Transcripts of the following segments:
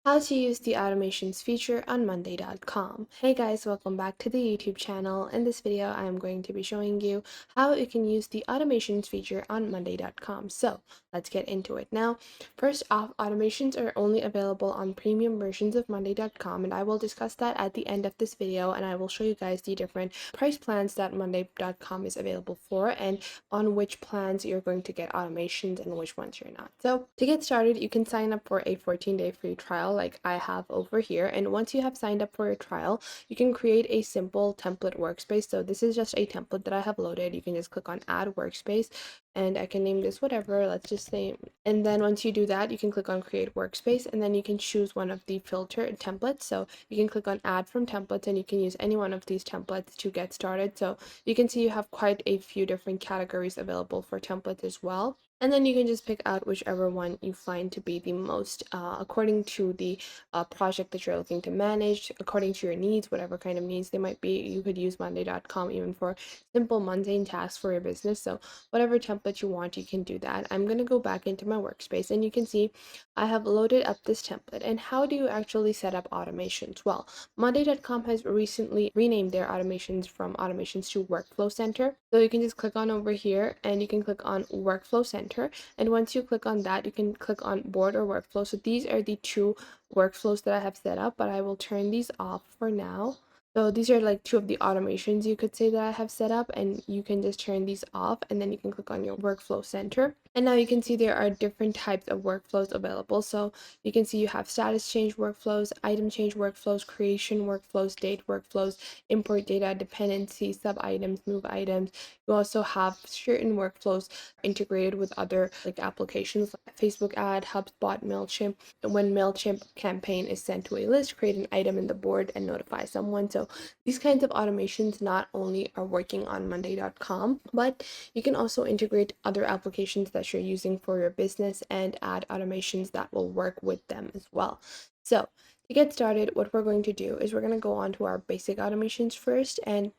How to use the automations feature on Monday.com. Hey guys, welcome back to the YouTube channel. In this video, I am going to be showing you how you can use the automations feature on Monday.com. So let's get into it. Now, first off, automations are only available on premium versions of Monday.com, and I will discuss that at the end of this video, and I will show you guys the different price plans that Monday.com is available for and on which plans you're going to get automations and which ones you're not. So to get started, you can sign up for a 14-day free trial like I have over here. And once you have signed up for a trial, you can create a simple template workspace. So this is just a template that I have loaded. You can just click on add workspace and I can name this whatever, let's just say. And then once you do that, you can click on create workspace and then you can choose one of the filter templates. So you can click on add from templates and you can use any one of these templates to get started. So you can see you have quite a few different categories available for templates as well. And then you can just pick out whichever one you find to be the most according to the project that you're looking to manage, according to your needs, whatever kind of needs they might be. You could use Monday.com even for simple mundane tasks for your business. So whatever template you want, you can do that. I'm going to go back into my workspace and you can see I have loaded up this template. And how do you actually set up automations? Well, Monday.com has recently renamed their automations from automations to Workflow Center. So you can just click on over here and you can click on Workflow Center. And once you click on that, you can click on Board or Workflow. So these are the two workflows that I have set up, but I will turn these off for now. So these are like two of the automations you could say that I have set up, and you can just turn these off and then you can click on your workflow center. And now you can see there are different types of workflows available. So you can see you have status change workflows, item change workflows, creation workflows, date workflows, import data, dependency, sub items, move items. You also have certain workflows integrated with other like applications like Facebook ad, HubSpot, MailChimp. And when MailChimp campaign is sent to a list, create an item in the board and notify someone. So these kinds of automations not only are working on Monday.com, but you can also integrate other applications that you're using for your business and add automations that will work with them as well. So to get started, what we're going to do is we're going to go on to our basic automations first, and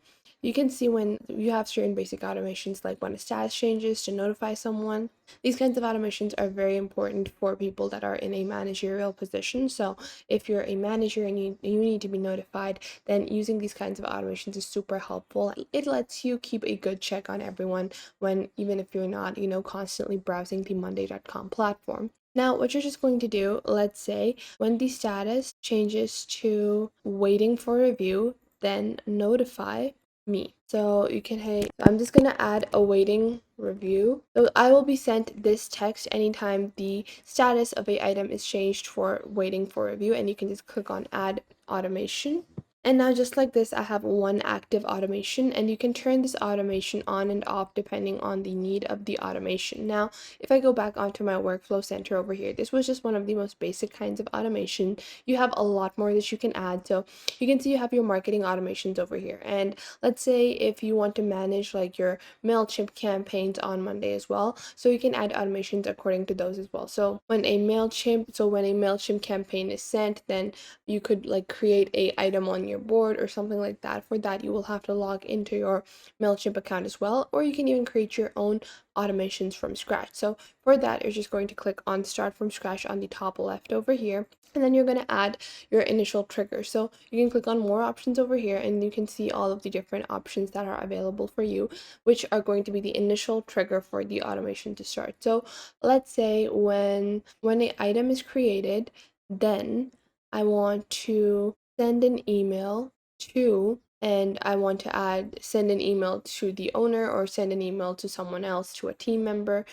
you can see when you have certain basic automations like when a status changes to notify someone. These kinds of automations are very important for people that are in a managerial position. So if you're a manager and you need to be notified, then using these kinds of automations is super helpful. It lets you keep a good check on everyone when even if you're not, constantly browsing the Monday.com platform. Now, what you're just going to do, let's say when the status changes to waiting for review, then notify me. So you can, hey, I'm just gonna add a waiting review. So I will be sent this text anytime the status of a item is changed for waiting for review, and you can just click on add automation. And now just like this, I have one active automation, and you can turn this automation on and off depending on the need of the automation. Now, if I go back onto my workflow center over here, this was just one of the most basic kinds of automation. You have a lot more that you can add. So you can see you have your marketing automations over here. And let's say if you want to manage like your MailChimp campaigns on Monday as well, so you can add automations according to those as well. So when a MailChimp campaign is sent, then you could like create a item on your board or something like that. For that, you will have to log into your MailChimp account as well, or you can even create your own automations from scratch. So for that, you're just going to click on start from scratch on the top left over here, and then you're going to add your initial trigger. So you can click on more options over here and you can see all of the different options that are available for you, which are going to be the initial trigger for the automation to start. So let's say when an item is created, then I want to send an email to, and I want to send an email to the owner or send an email to someone else, to a team member.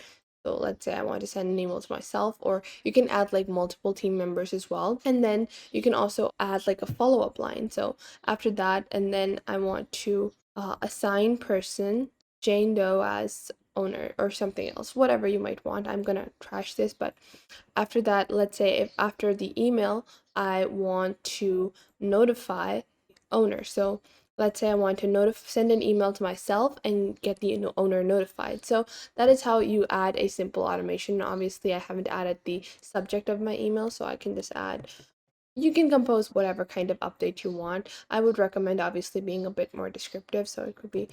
So let's say I want to send an email to myself, or you can add like multiple team members as well. And then you can also add like a follow-up line. So after that, and then I want to assign person Jane Doe as owner or something else, whatever you might want. I'm gonna trash this, but after that, let's say if after the email, I want to notify owner. So let's say I want to send an email to myself and get the owner notified. So that is how you add a simple automation. Obviously, I haven't added the subject of my email, so I can just add. You can compose whatever kind of update you want. I would recommend obviously being a bit more descriptive, so it could be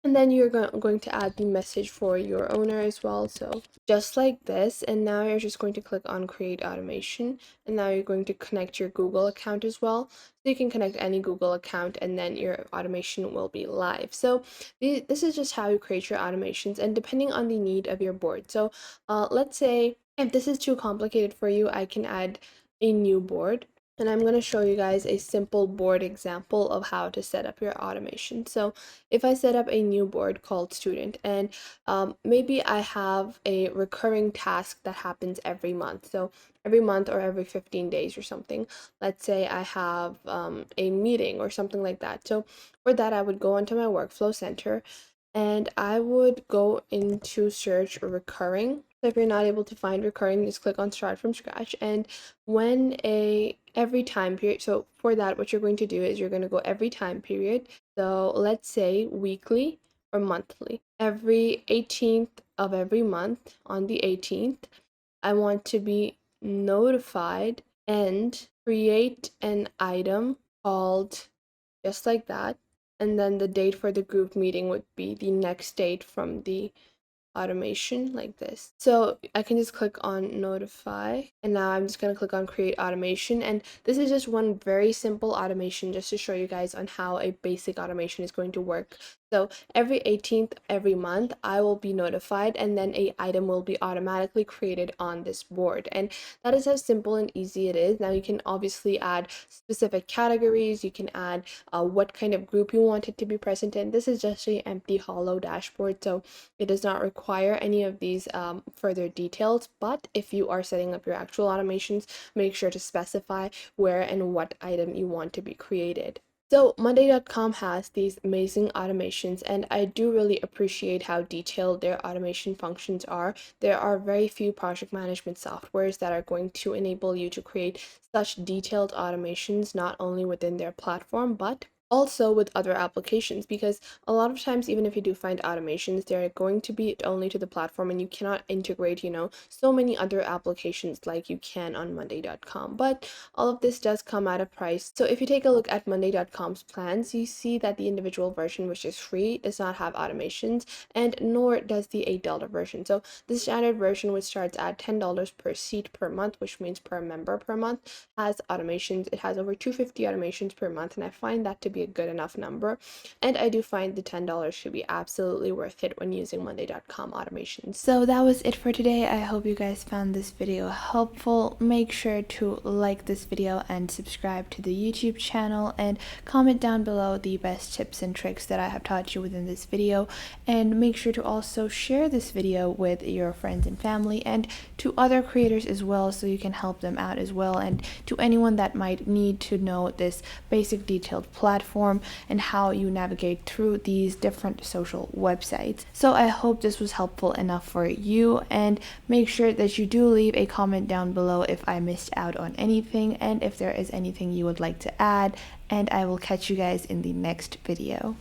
And then you're going to add the message for your owner as well. So just like this. And now you're just going to click on create automation. And now you're going to connect your Google account as well. So you can connect any Google account and then your automation will be live. So this is just how you create your automations and depending on the need of your board. So let's say if this is too complicated for you, I can add a new board. And I'm going to show you guys a simple board example of how to set up your automation. So if I set up a new board called student and maybe I have a recurring task that happens every month. So every month or every 15 days or something. Let's say I have a meeting or something like that. So for that, I would go into my workflow center and I would go into search recurring. So if you're not able to find recurring, just click on start from scratch. And when every time period, so for that, what you're going to do is you're going to go every time period. So let's say weekly or monthly. Every 18th of every month on the 18th, I want to be notified and create an item called just like that. And then the date for the group meeting would be the next date from the automation like this. So I can just click on notify and now I'm just going to click on create automation, and this is just one very simple automation just to show you guys on how a basic automation is going to work. So every 18th every month I will be notified and then a item will be automatically created on this board, and that is how simple and easy it is. Now you can obviously add specific categories, you can add what kind of group you want it to be present in. This is just an empty hollow dashboard, so it does not require any of these further details. But if you are setting up your actual automations, make sure to specify where and what item you want to be created. So Monday.com has these amazing automations, and I do really appreciate how detailed their automation functions are. There are very few project management softwares that are going to enable you to create such detailed automations, not only within their platform, but also with other applications, because a lot of times even if you do find automations, they're going to be only to the platform and you cannot integrate so many other applications like you can on Monday.com. But all of this does come at a price. So if you take a look at Monday.com's plans, you see that the individual version, which is free, does not have automations, and nor does the $8 version. So the standard version, which starts at $10 per seat per month, which means per member per month, has automations. It has over 250 automations per month, and I find that to be a good enough number. And I do find the $10 should be absolutely worth it when using Monday.com automations. So that was it for today. I hope you guys found this video helpful. Make sure to like this video and subscribe to the YouTube channel, and comment down below the best tips and tricks that I have taught you within this video. And make sure to also share this video with your friends and family and to other creators as well, so you can help them out as well, and to anyone that might need to know this basic detailed platform and how you navigate through these different social websites. So I hope this was helpful enough for you, and make sure that you do leave a comment down below if I missed out on anything and if there is anything you would like to add, and I will catch you guys in the next video.